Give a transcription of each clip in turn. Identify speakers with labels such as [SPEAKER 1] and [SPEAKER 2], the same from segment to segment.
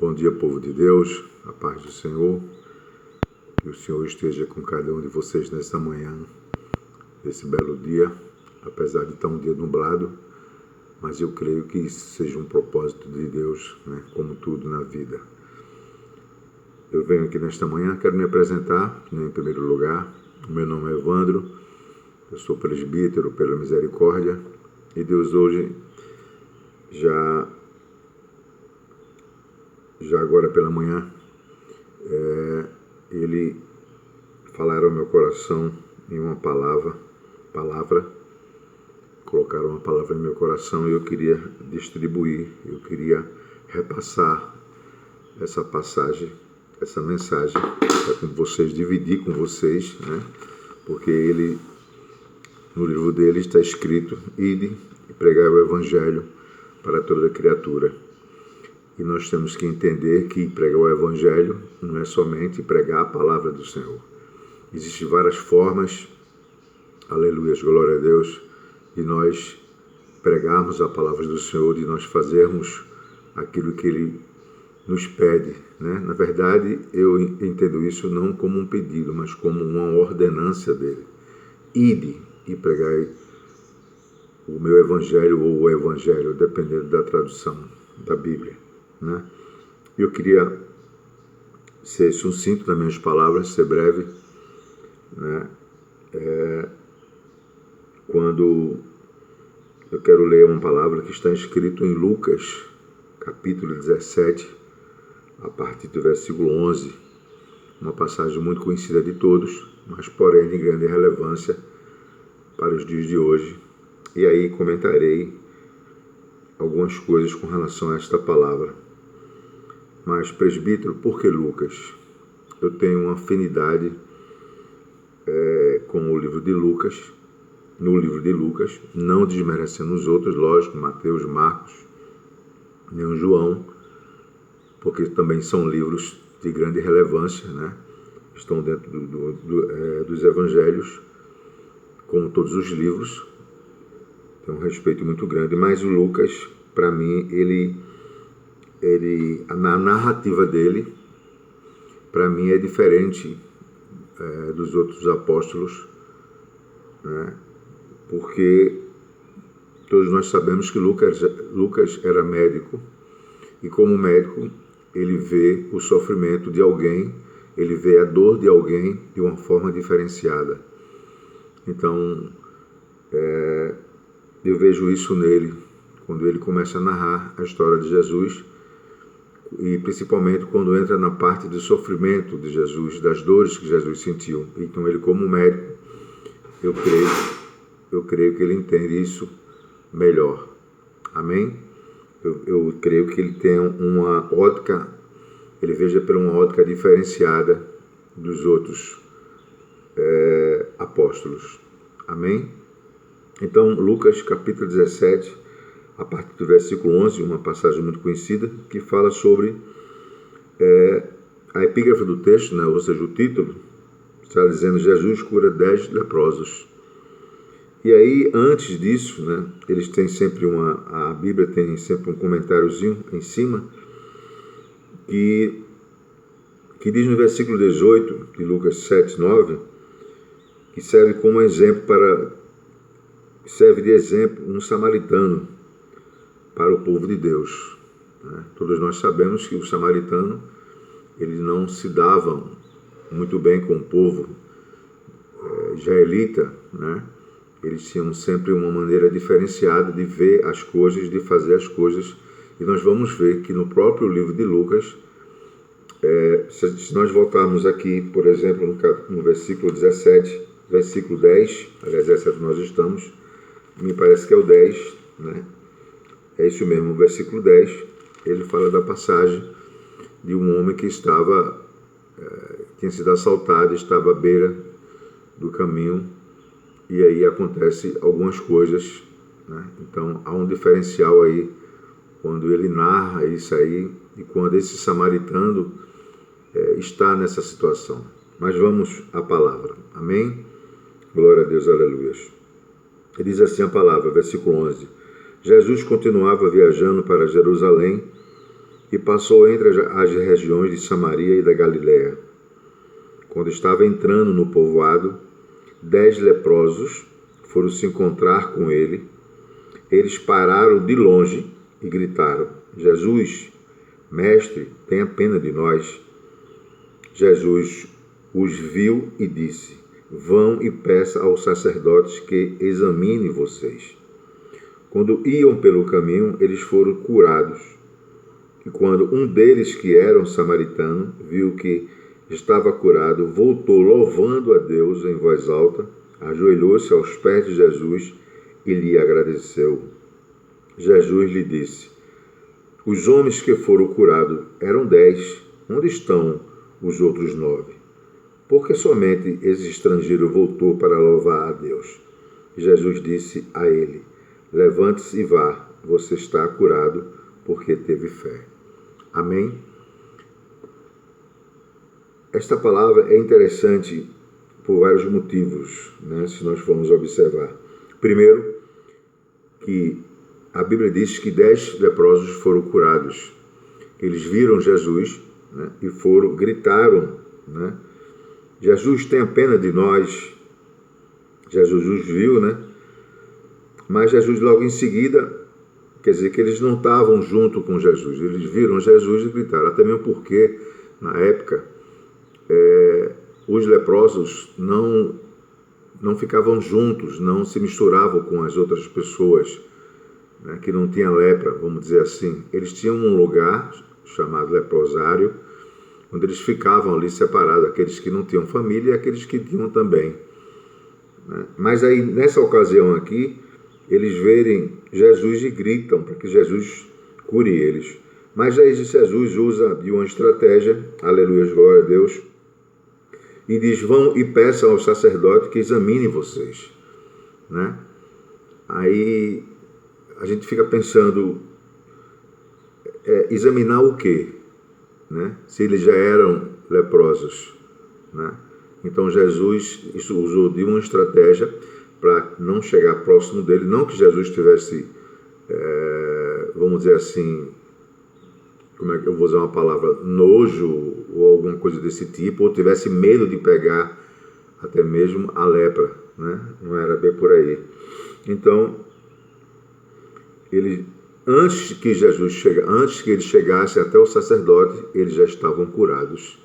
[SPEAKER 1] Bom dia, povo de Deus, a paz do Senhor, que o Senhor esteja com cada um de vocês nesta manhã, nesse belo dia, apesar de estar um dia nublado, mas eu creio que isso seja um propósito de Deus, né? Como tudo na vida. Eu venho aqui nesta manhã, quero me apresentar, em primeiro lugar. O meu nome é Evandro, eu sou presbítero pela misericórdia, e Deus hoje, já agora pela manhã, Ele falará ao meu coração em uma palavra, colocaram uma palavra no meu coração e eu queria distribuir, eu queria repassar essa passagem, essa mensagem para com vocês, dividir com vocês, né? Porque ele, no livro dele está escrito: ide e pregai o evangelho para toda criatura. E nós temos que entender que pregar o evangelho não é somente pregar a palavra do Senhor. Existem várias formas, aleluia, glória a Deus, de nós pregarmos a palavra do Senhor, de nós fazermos aquilo que Ele nos pede, né? Na verdade, eu entendo isso não como um pedido, mas como uma ordenância dele. Ide e pregai o meu evangelho ou o evangelho, dependendo da tradução da Bíblia, né? Eu queria ser sucinto nas minhas palavras, ser breve, né? Quando eu quero ler uma palavra que está escrito em Lucas, capítulo 17, a partir do versículo 11, uma passagem muito conhecida de todos, mas porém de grande relevância para os dias de hoje. E aí comentarei algumas coisas com relação a esta palavra. Mas, presbítero, por que Lucas? Eu tenho uma afinidade com o livro de Lucas, no livro de Lucas, não desmerecendo os outros, lógico, Mateus, Marcos, nem o João, porque também são livros de grande relevância, né? Estão dentro dos evangelhos, como todos os livros, tem um respeito muito grande, mas o Lucas, para mim, na narrativa dele, para mim é diferente dos outros apóstolos, né? Porque todos nós sabemos que Lucas era médico, e como médico ele vê o sofrimento de alguém, ele vê a dor de alguém de uma forma diferenciada. Então, eu vejo isso nele, quando ele começa a narrar a história de Jesus, e principalmente quando entra na parte do sofrimento de Jesus, das dores que Jesus sentiu. Então ele, como médico, eu creio que ele entende isso melhor. Amém? Eu creio que ele tem uma ótica, ele veja por uma ótica diferenciada dos outros apóstolos. Amém? Então, Lucas capítulo 17, a partir do versículo 11, uma passagem muito conhecida, que fala sobre a epígrafe do texto, né? Ou seja, o título, está dizendo: Jesus cura 10 leprosos. E aí, antes disso, né, eles têm sempre a Bíblia tem sempre um comentáriozinho em cima, que diz no versículo 18 de Lucas 7, 9, que serve de exemplo um samaritano para o povo de Deus, né? Todos nós sabemos que o samaritano, eles não se davam muito bem com o povo israelita, né? Eles tinham sempre uma maneira diferenciada de ver as coisas, de fazer as coisas, e nós vamos ver que no próprio livro de Lucas, se nós voltarmos aqui, por exemplo, no versículo 17, versículo 10, aliás, essa é que nós estamos, me parece que é o 10, né? É isso mesmo, o versículo 10, ele fala da passagem de um homem que tinha sido assaltado, estava à beira do caminho, e aí acontece algumas coisas, né? Então há um diferencial aí, quando ele narra isso aí, e quando esse samaritano está nessa situação. Mas vamos à palavra, amém? Glória a Deus, aleluia. Ele diz assim a palavra, versículo 11: Jesus continuava viajando para Jerusalém e passou entre as regiões de Samaria e da Galiléia. Quando estava entrando no povoado, 10 leprosos foram se encontrar com ele. Eles pararam de longe e gritaram: Jesus, mestre, tenha pena de nós. Jesus os viu e disse: vão e peça aos sacerdotes que examinem vocês. Quando iam pelo caminho, eles foram curados. E quando um deles, que era um samaritano, viu que estava curado, voltou louvando a Deus em voz alta, ajoelhou-se aos pés de Jesus e lhe agradeceu. Jesus lhe disse: os homens que foram curados eram 10. Onde estão os outros 9? Porque somente esse estrangeiro voltou para louvar a Deus. Jesus disse a ele: levante-se e vá, você está curado porque teve fé. Amém? Esta palavra é interessante por vários motivos, né, se nós formos observar. Primeiro, que a Bíblia diz que 10 leprosos foram curados. Eles viram Jesus, né, e gritaram, né, Jesus, tenha pena de nós. Jesus os viu, né? Mas Jesus logo em seguida, quer dizer que eles não estavam junto com Jesus. Eles viram Jesus e gritaram. Até mesmo porque, na época, os leprosos não ficavam juntos, não se misturavam com as outras pessoas, né, que não tinham lepra, vamos dizer assim. Eles tinham um lugar chamado leprosário, onde eles ficavam ali separados, aqueles que não tinham família e aqueles que tinham também. Mas aí, nessa ocasião aqui, eles verem Jesus e gritam para que Jesus cure eles. Mas aí Jesus usa de uma estratégia, aleluia, glória a Deus, e diz: vão e peçam ao sacerdote que examine vocês. Né? Aí a gente fica pensando, examinar o quê? Né? Se eles já eram leprosos, né? Então Jesus usou de uma estratégia para não chegar próximo dele, não que Jesus tivesse, vamos dizer assim, como é que eu vou usar uma palavra, nojo ou alguma coisa desse tipo, ou tivesse medo de pegar até mesmo a lepra, né? Não era bem por aí. Então, antes que eles chegassem até o sacerdote, eles já estavam curados.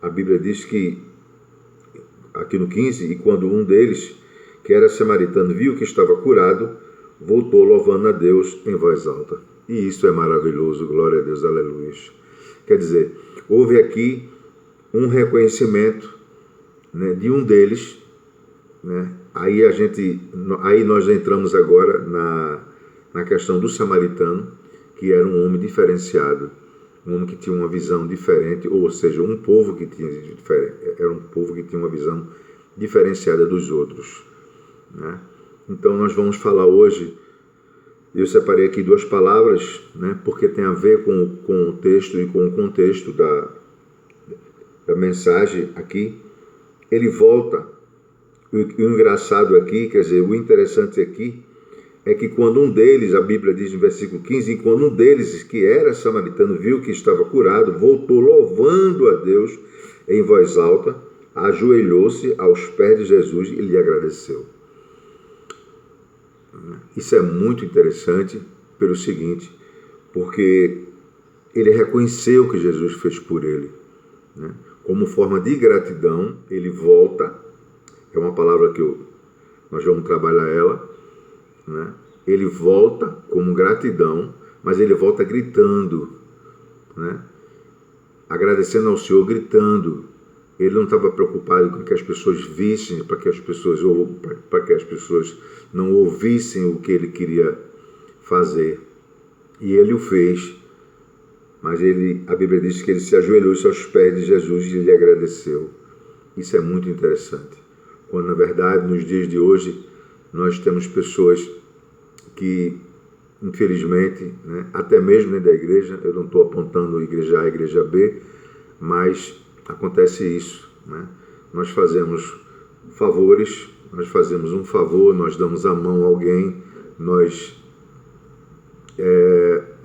[SPEAKER 1] A Bíblia diz que, aqui no 15, e quando um deles, que era samaritano, viu que estava curado, voltou louvando a Deus em voz alta. E isso é maravilhoso, glória a Deus, aleluia. Quer dizer, houve aqui um reconhecimento, né, de um deles, né? Aí nós entramos agora na questão do samaritano, que era um homem diferenciado, um homem que tinha uma visão diferente, ou seja, um povo que era um povo que tinha uma visão diferenciada dos outros, né? Então nós vamos falar hoje, eu separei aqui 2 palavras, né, porque tem a ver com o texto e com o contexto da mensagem aqui. Ele volta, e o engraçado aqui, quer dizer, o interessante aqui, é que quando um deles, a Bíblia diz no versículo 15, quando um deles, que era samaritano, viu que estava curado, voltou louvando a Deus em voz alta, ajoelhou-se aos pés de Jesus e lhe agradeceu. Isso é muito interessante pelo seguinte, porque ele reconheceu o que Jesus fez por ele, né? Como forma de gratidão, ele volta, é uma palavra que nós vamos trabalhar ela, né? Ele volta como gratidão, mas ele volta gritando, né? Agradecendo ao Senhor, gritando. Ele não estava preocupado com que as pessoas vissem, para que as pessoas não ouvissem o que ele queria fazer. E ele o fez. Mas a Bíblia diz que ele se ajoelhou aos pés de Jesus e lhe agradeceu. Isso é muito interessante. Quando, na verdade, nos dias de hoje, nós temos pessoas que, infelizmente, né, até mesmo dentro da igreja, eu não estou apontando a igreja A, a igreja B, mas acontece isso, né? Nós fazemos favores, nós fazemos um favor, nós damos a mão a alguém, nós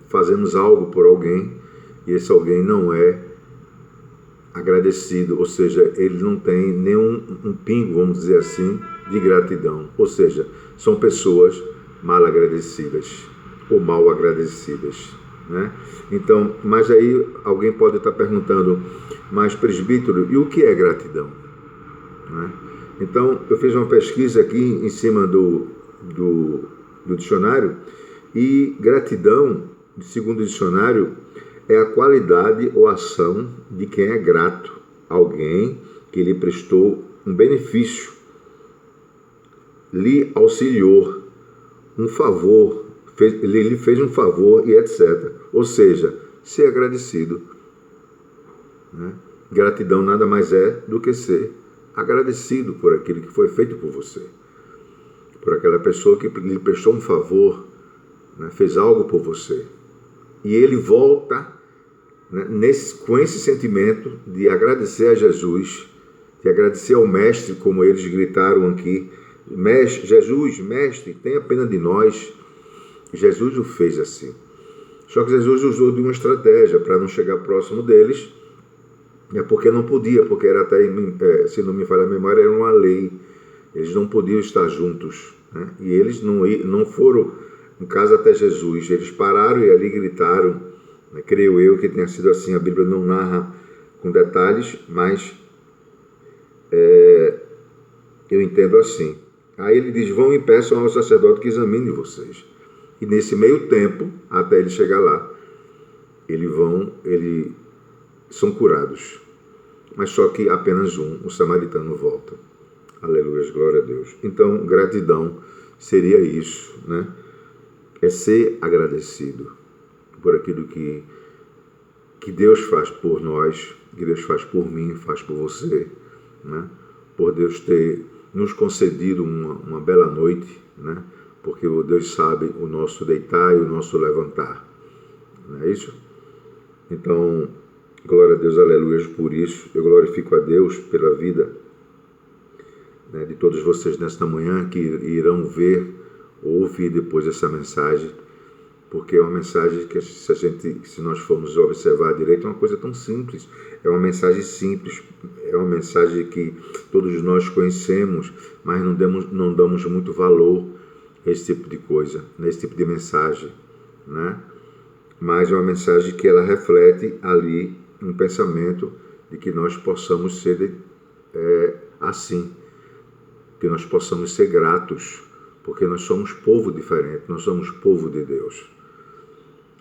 [SPEAKER 1] fazemos algo por alguém, e esse alguém não é agradecido, ou seja, ele não tem nenhum pingo, vamos dizer assim, de gratidão. Ou seja, são pessoas mal agradecidas ou mal agradecidas, né? Então, mas aí alguém pode estar perguntando, mas presbítero, e o que é gratidão? Né? Então, eu fiz uma pesquisa aqui em cima do dicionário, e gratidão, segundo o dicionário, é a qualidade ou ação de quem é grato a alguém que lhe prestou um benefício, lhe auxiliou, um favor, lhe fez um favor e etc. Ou seja, ser agradecido. Né? Gratidão nada mais é do que ser agradecido por aquilo que foi feito por você, por aquela pessoa que lhe prestou um favor, né? Fez algo por você. E ele volta, né, com esse sentimento de agradecer a Jesus, de agradecer ao Mestre, como eles gritaram aqui, Mestre, Jesus, Mestre, tenha pena de nós. Jesus o fez assim. Só que Jesus usou de uma estratégia para não chegar próximo deles, porque não podia, porque era até, se não me falha a memória, era uma lei. Eles não podiam estar juntos, né? E eles não foram em casa até Jesus. Eles pararam e ali gritaram, né? Creio eu que tenha sido assim. A Bíblia não narra com detalhes, mas eu entendo assim. Aí ele diz, vão e peçam ao sacerdote que examine vocês. E nesse meio tempo, até ele chegar lá, eles são curados. Mas só que apenas o samaritano volta. Aleluia, glória a Deus. Então, gratidão seria isso, né? É ser agradecido por aquilo que Deus faz por nós, que Deus faz por mim, faz por você, né? Por Deus ter nos concedido uma bela noite, né? Porque o Deus sabe o nosso deitar e o nosso levantar. Não é isso? Então, glória a Deus, aleluia, por isso. Eu glorifico a Deus pela vida, né, de todos vocês nesta manhã que irão ver ou ouvir depois essa mensagem, porque é uma mensagem que, se nós formos observar direito, é uma coisa tão simples. É uma mensagem simples, é uma mensagem que todos nós conhecemos, mas não damos muito valor a esse tipo de coisa, nesse tipo de mensagem, né? Mas é uma mensagem que ela reflete ali um pensamento de que nós possamos ser assim, que nós possamos ser gratos, porque nós somos povo diferente, nós somos povo de Deus,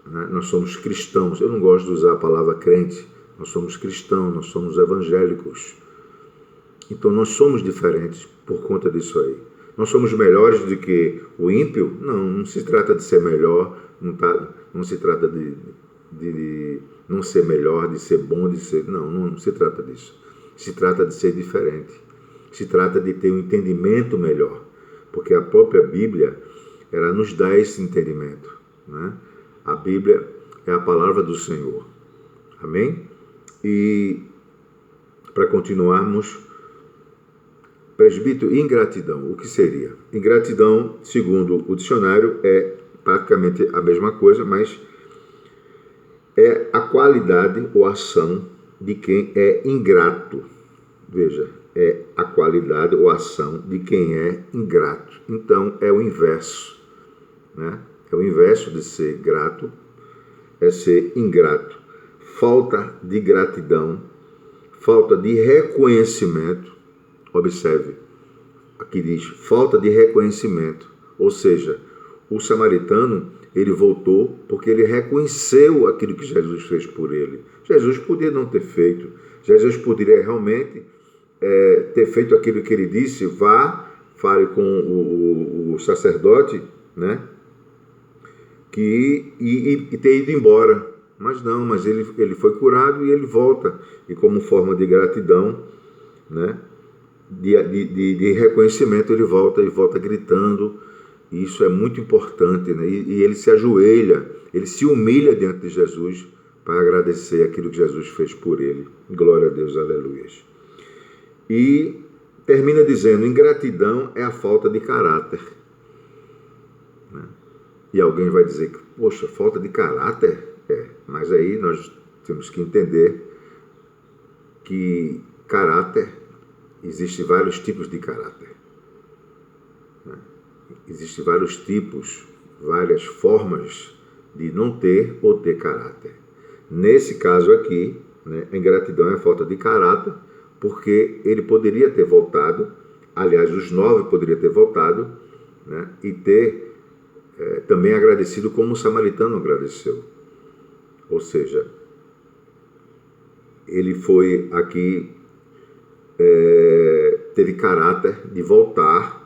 [SPEAKER 1] né? Nós somos cristãos. Eu não gosto de usar a palavra crente. Nós somos cristãos, nós somos evangélicos. Então nós somos diferentes por conta disso aí. Nós somos melhores do que o ímpio? Não se trata de ser melhor, não se trata de não ser melhor, de ser bom, não se trata disso. Se trata de ser diferente. Se trata de ter um entendimento melhor, porque a própria Bíblia, ela nos dá esse entendimento, né? A Bíblia é a palavra do Senhor. Amém? E para continuarmos, presbítero, ingratidão, o que seria? Ingratidão, segundo o dicionário, é praticamente a mesma coisa, mas é a qualidade ou ação de quem é ingrato. Veja, é a qualidade ou ação de quem é ingrato. Então, é o inverso, né? É o inverso de ser grato, é ser ingrato. Falta de gratidão, falta de reconhecimento. Observe, aqui diz, falta de reconhecimento. Ou seja, o samaritano, ele voltou porque ele reconheceu aquilo que Jesus fez por ele. Jesus podia não ter feito. Jesus poderia realmente ter feito aquilo que ele disse, vá, fale com o sacerdote, né? E ter ido embora. Mas não, mas ele foi curado e ele volta. E como forma de gratidão, né? De reconhecimento, ele volta gritando. E isso é muito importante, né? E ele se ajoelha, ele se humilha diante de Jesus para agradecer aquilo que Jesus fez por ele. Glória a Deus, aleluia. E termina dizendo, ingratidão é a falta de caráter, né? E alguém vai dizer, poxa, falta de caráter? Mas aí nós temos que entender que caráter, existem vários tipos de caráter. Existem vários tipos, várias formas de não ter ou ter caráter. Nesse caso aqui, né, a ingratidão é a falta de caráter, porque ele poderia ter voltado, aliás, os 9 poderiam ter voltado, né, e ter também agradecido como o samaritano agradeceu. Ou seja, ele foi aqui, teve caráter de voltar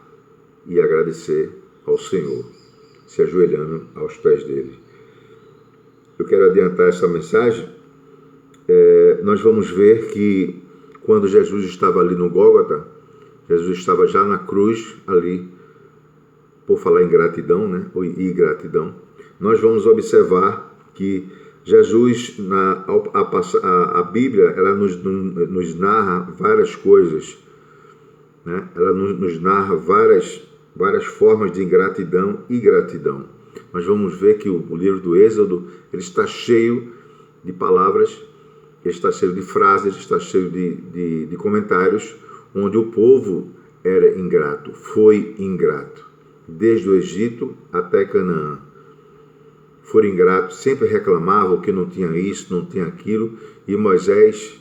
[SPEAKER 1] e agradecer ao Senhor, se ajoelhando aos pés dele. Eu quero adiantar essa mensagem. Nós vamos ver que quando Jesus estava ali no Gólgota, Jesus estava já na cruz ali, por falar em gratidão, né, ou ingratidão, nós vamos observar que Jesus, a Bíblia, ela nos narra várias coisas, né? Ela nos narra várias formas de ingratidão e gratidão. Nós vamos ver que o livro do Êxodo, ele está cheio de palavras, ele está cheio de frases, está cheio de comentários, onde o povo era ingrato, foi ingrato, desde o Egito até Canaã. Foram ingratos, sempre reclamavam que não tinha isso, não tinha aquilo, e Moisés,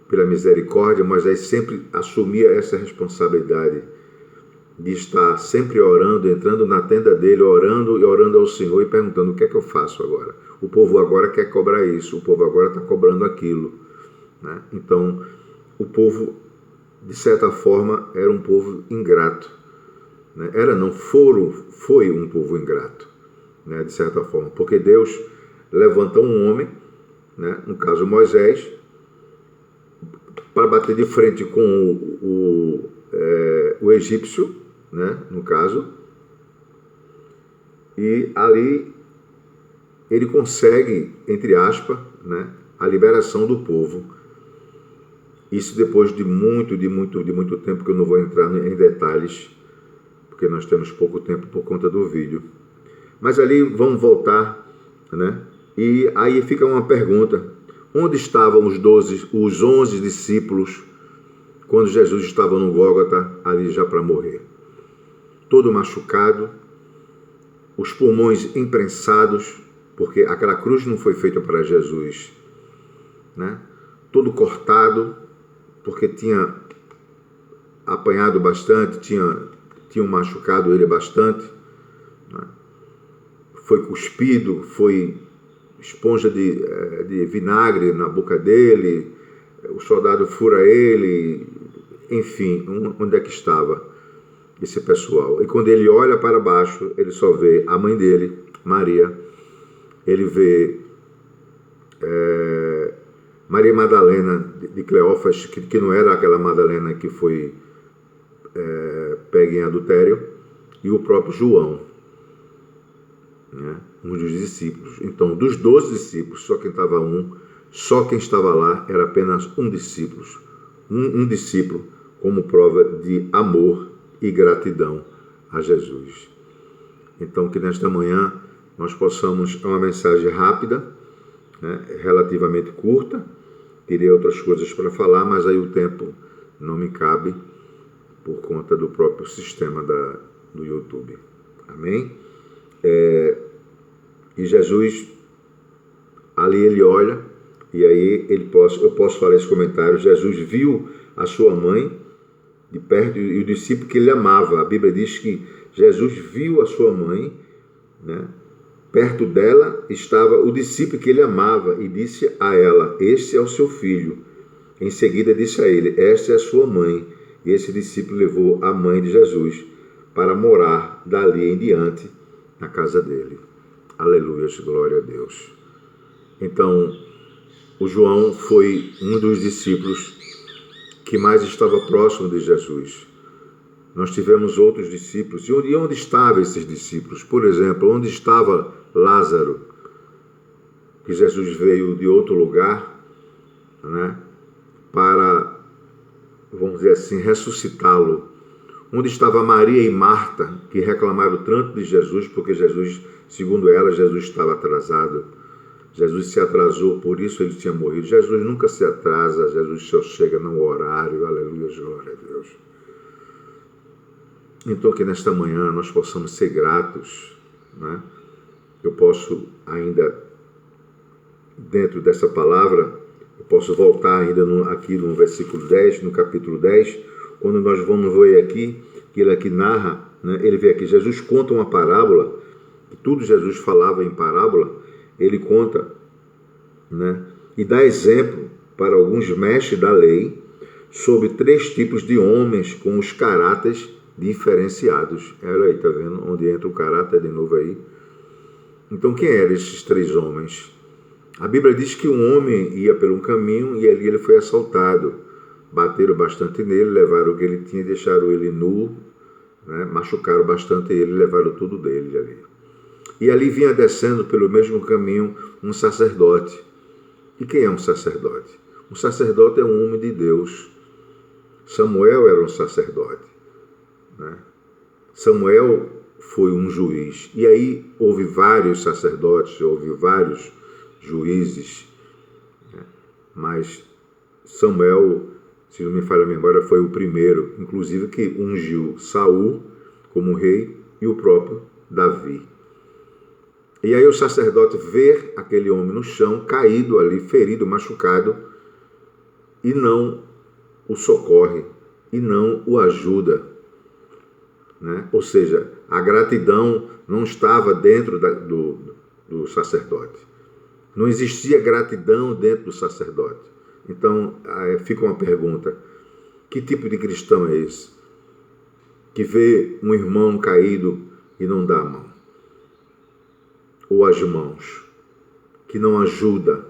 [SPEAKER 1] pela misericórdia, Moisés sempre assumia essa responsabilidade de estar sempre orando, entrando na tenda dele, orando e orando ao Senhor e perguntando: o que é que eu faço agora? O povo agora quer cobrar isso, o povo agora está cobrando aquilo, né? Então, o povo, de certa forma, era um povo ingrato, né? Foi um povo ingrato, né? De certa forma, porque Deus levantou um homem, né? No caso Moisés, para bater de frente com o egípcio, né? No caso, e ali ele consegue, entre aspas, né, a liberação do povo. Isso depois de muito tempo, que eu não vou entrar em detalhes, porque nós temos pouco tempo por conta do vídeo. Mas ali vamos voltar, né? E aí fica uma pergunta: onde estavam os 11 discípulos quando Jesus estava no Gólgota, ali já para morrer? Todo machucado, os pulmões imprensados, porque aquela cruz não foi feita para Jesus, né? Todo cortado, porque tinha apanhado bastante, tinham machucado ele bastante, né? Foi cuspido, foi esponja de vinagre na boca dele, o soldado fura ele, enfim, onde é que estava esse pessoal? E quando ele olha para baixo, ele só vê a mãe dele, Maria, ele vê Maria Madalena de Cleófas, que não era aquela Madalena que foi pega em adultério, e o próprio João, né? Um dos discípulos. Então, dos 12 discípulos, só quem estava lá era apenas um discípulo. Um discípulo como prova de amor e gratidão a Jesus. Então, que nesta manhã nós possamos, uma mensagem rápida, né, relativamente curta. Teria outras coisas para falar, mas aí o tempo não me cabe por conta do próprio sistema do YouTube. Amém? E Jesus, ali ele olha, e aí eu posso falar esse comentário: Jesus viu a sua mãe de perto e o discípulo que ele amava. A Bíblia diz que Jesus viu a sua mãe, né? Perto dela estava o discípulo que ele amava e disse a ela: este é o seu filho. Em seguida disse a ele: esta é a sua mãe. E esse discípulo levou a mãe de Jesus para morar dali em diante na casa dele. Aleluia, glória a Deus. Então, o João foi um dos discípulos que mais estava próximo de Jesus. Nós tivemos outros discípulos. E onde estavam esses discípulos? Por exemplo, onde estava Lázaro? Que Jesus veio de outro lugar, né, para, vamos dizer assim, ressuscitá-lo. Onde estava Maria e Marta, que reclamaram tanto de Jesus, porque Jesus, segundo ela, Jesus estava atrasado. Jesus se atrasou, por isso ele tinha morrido. Jesus nunca se atrasa, Jesus só chega no horário. Aleluia, glória a Deus. Então que nesta manhã nós possamos ser gratos, né? Eu posso ainda, dentro dessa palavra, eu posso voltar ainda aqui no versículo 10, no capítulo 10, quando nós vamos ver aqui, que ele aqui narra, né? Ele vê aqui, Jesus conta uma parábola, que tudo Jesus falava em parábola, ele conta, né? E dá exemplo para alguns mestres da lei sobre 3 tipos de homens com os caráteres diferenciados. Olha aí, tá vendo? Onde entra o caráter de novo aí. Então, quem eram esses 3 homens? A Bíblia diz que um homem ia por um caminho e ali ele foi assaltado. Bateram bastante nele, levaram o que ele tinha, deixaram ele nu, né? Machucaram bastante ele, levaram tudo dele ali. E ali vinha descendo pelo mesmo caminho um sacerdote. E quem é um sacerdote? Um sacerdote é um homem de Deus. Samuel era um sacerdote, né? Samuel foi um juiz. E aí houve vários sacerdotes, houve vários juízes, né? Mas Samuel, se não me falha a memória, foi o primeiro, inclusive, que ungiu Saul como rei e o próprio Davi. E aí o sacerdote vê aquele homem no chão, caído ali, ferido, machucado, e não o socorre, e não o ajuda, né? Ou seja, a gratidão não estava dentro do sacerdote. Não existia gratidão dentro do sacerdote. Então, fica uma pergunta: que tipo de cristão é esse? Que vê um irmão caído e não dá a mão? Ou as mãos? Que não ajuda?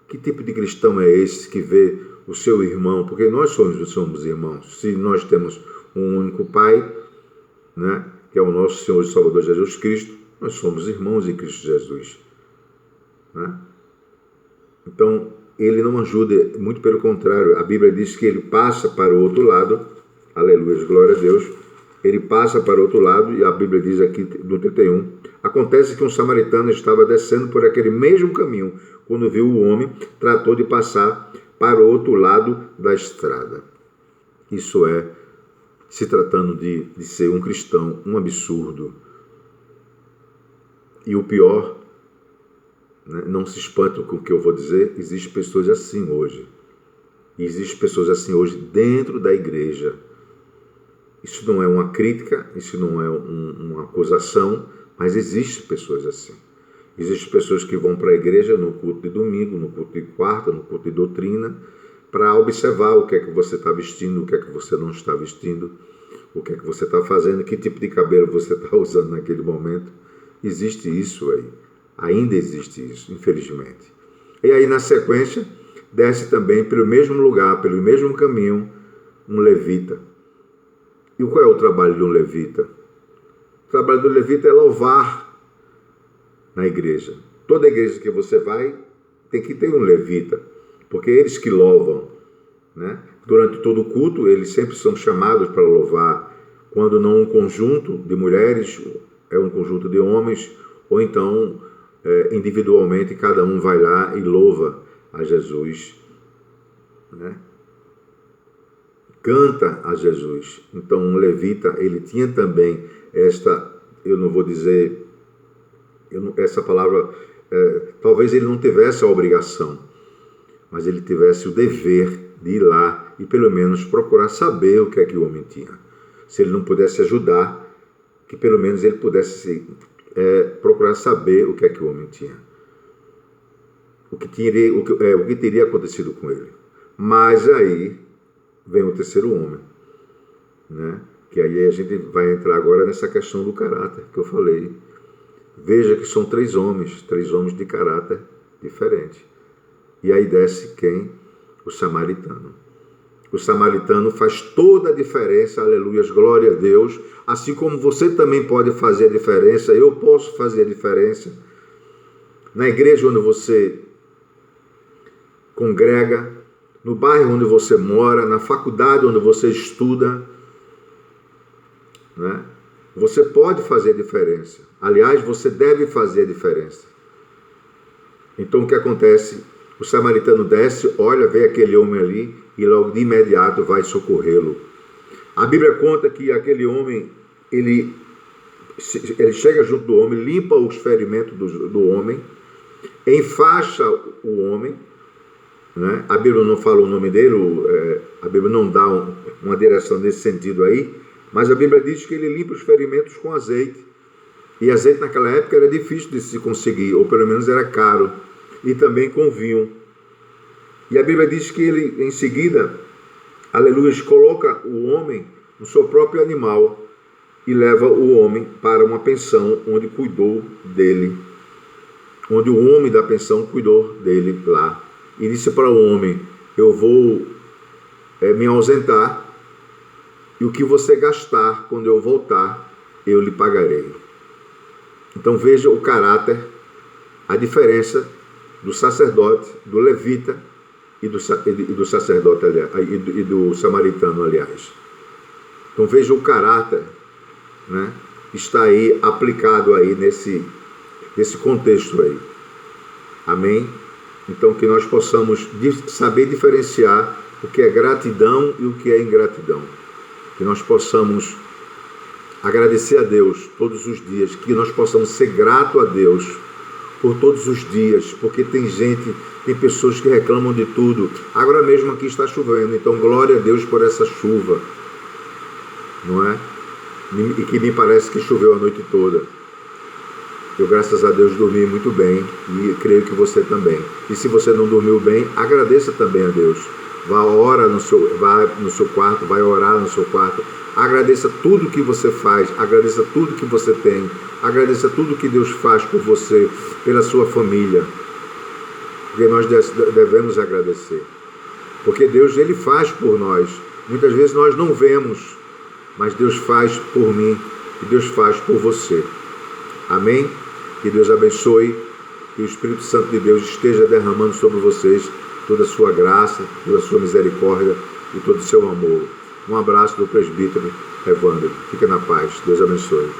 [SPEAKER 1] Que tipo de cristão é esse que vê o seu irmão? Porque nós somos irmãos. Se nós temos um único Pai, né, que é o nosso Senhor e Salvador Jesus Cristo, nós somos irmãos em Cristo Jesus, né? Então, ele não ajuda, muito pelo contrário. A Bíblia diz que ele passa para o outro lado, aleluia, glória a Deus, ele passa para o outro lado, e a Bíblia diz aqui no 31, acontece que um samaritano estava descendo por aquele mesmo caminho, quando viu o homem, tratou de passar para o outro lado da estrada. Isso é, se tratando de ser um cristão, um absurdo. E o pior, né, não se espante com o que eu vou dizer, existem pessoas assim hoje. E existem pessoas assim hoje dentro da igreja. Isso não é uma crítica, isso não é uma acusação, mas existem pessoas assim. Existem pessoas que vão para a igreja no culto de domingo, no culto de quarta, no culto de doutrina, para observar o que é que você está vestindo, o que é que você não está vestindo, o que é que você está fazendo, que tipo de cabelo você está usando naquele momento. Existe isso aí. Ainda existe isso, infelizmente. E aí, na sequência, desce também pelo mesmo lugar, pelo mesmo caminho, um levita. E qual é o trabalho de um levita? O trabalho do levita é louvar na igreja. Toda igreja que você vai tem que ter um levita, porque eles que louvam, né? Durante todo o culto, eles sempre são chamados para louvar. Quando não um conjunto de mulheres, é um conjunto de homens, ou então individualmente cada um vai lá e louva a Jesus, né? Canta a Jesus. Então um levita, ele tinha também esta, eu não vou dizer, essa palavra, talvez ele não tivesse a obrigação, mas ele tivesse o dever de ir lá e pelo menos procurar saber o que é que o homem tinha. Se ele não pudesse ajudar, que pelo menos ele pudesse procurar saber o que é que o homem tinha. O que teria acontecido com ele. Mas aí vem o terceiro homem, né? Que aí a gente vai entrar agora nessa questão do caráter que eu falei. Veja que são 3 homens de caráter diferente. E aí desce quem? O samaritano. O samaritano faz toda a diferença, aleluias, glória a Deus. Assim como você também pode fazer a diferença, eu posso fazer a diferença. Na igreja onde você congrega, no bairro onde você mora, na faculdade onde você estuda, né? Você pode fazer a diferença. Aliás, você deve fazer a diferença. Então o que acontece? O samaritano desce, olha, vê aquele homem ali e logo de imediato vai socorrê-lo. A Bíblia conta que aquele homem, ele chega junto do homem, limpa os ferimentos do homem, enfaixa o homem, né? A Bíblia não fala o nome dele, a Bíblia não dá uma direção nesse sentido aí, mas a Bíblia diz que ele limpa os ferimentos com azeite. E azeite naquela época era difícil de se conseguir, ou pelo menos era caro, e também com vinho. E a Bíblia diz que ele, em seguida, aleluia, coloca o homem no seu próprio animal e leva o homem para uma pensão onde cuidou dele, onde o homem da pensão cuidou dele lá. E disse para o homem: eu vou me ausentar, e o que você gastar quando eu voltar, eu lhe pagarei. Então veja o caráter, a diferença do sacerdote, do levita e do sacerdote, aliás, e do samaritano, aliás. Então veja o caráter, né? Está aí aplicado aí nesse contexto aí. Amém? Então que nós possamos saber diferenciar o que é gratidão e o que é ingratidão. Que nós possamos agradecer a Deus todos os dias, que nós possamos ser grato a Deus por todos os dias, porque tem pessoas que reclamam de tudo. Agora mesmo aqui está chovendo, então glória a Deus por essa chuva, não é? E que me parece que choveu a noite toda. Eu, graças a Deus, dormi muito bem e creio que você também. E se você não dormiu bem, agradeça também a Deus. Vá no seu quarto, vai orar no seu quarto. Agradeça tudo que você faz, agradeça tudo que você tem, agradeça tudo que Deus faz por você, pela sua família. Porque nós devemos agradecer. Porque Deus, Ele faz por nós. Muitas vezes nós não vemos, mas Deus faz por mim e Deus faz por você. Amém? Que Deus abençoe, que o Espírito Santo de Deus esteja derramando sobre vocês toda a sua graça, toda a sua misericórdia e todo o seu amor. Um abraço do presbítero Evandro. Fica na paz. Deus abençoe.